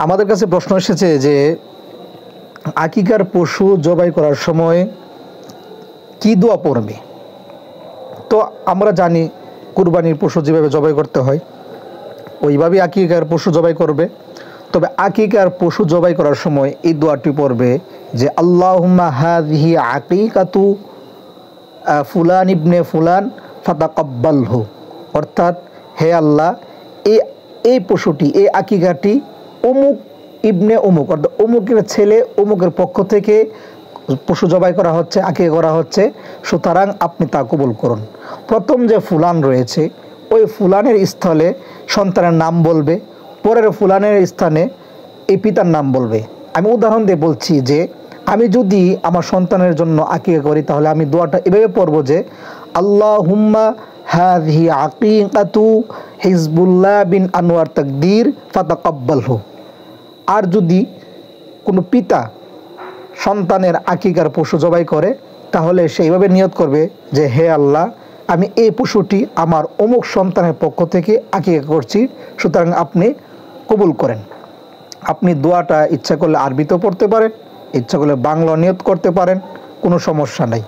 আমাদের কাছে প্রশ্ন এসেছে যে আকিকার পশু জবাই করার সময় কি দোয়া পড়বে। তো আমরা জানি কুরবানির পশু যেভাবে জবাই করতে হয় ওইভাবেই আকিকার পশু জবাই করবে। তবে আকিকার পশু জবাই করার সময় এই দোয়াটি পড়বে যে আল্লাহুম্মা হাযিহি আকিকাতু ফুলান ইবনে ফুলান ফাতাকাব্বালহু, অর্থাৎ হে আল্লাহ এই পশুটি, এই আকিকাটি অমুক ইবনে অমুক, অর্থাৎ অমুকের ছেলে অমুকের পক্ষ থেকে পশু জবাই করা হচ্ছে, আকিকা করা হচ্ছে, সুতরাং আপনি তা কবুল করুন। প্রথম যে ফুলান রয়েছে ওই ফুলানের স্থলে সন্তানের নাম বলবে, পরের ফুলানের স্থানে এই পিতার নাম বলবে। আমি উদাহরণ দিয়ে বলছি যে আমি যদি আমার সন্তানের জন্য আকিকা করি তাহলে আমি দোয়াটা এভাবে পড়বো যে আল্লাহুম্মা হাযিহি আকিকাতু হিজবুল্লাহ বিন আনোয়ার তাকদির ফাতাকাব্বালহু। আর যদি কোনো পিতা সন্তানের আকিকার পশু জবাই করে তাহলে সেইভাবে নিয়ত করবে যে হে আল্লাহ, আমি এই পশুটি আমার অমুক সন্তানের পক্ষ থেকে আকিকা করছি, সুতরাং আপনি কবুল করেন। আপনি দোয়াটা ইচ্ছা করলে আরবিতেও পড়তে পারেন, ইচ্ছা করলে বাংলা নিয়ত করতে পারেন, কোনো সমস্যা নাই।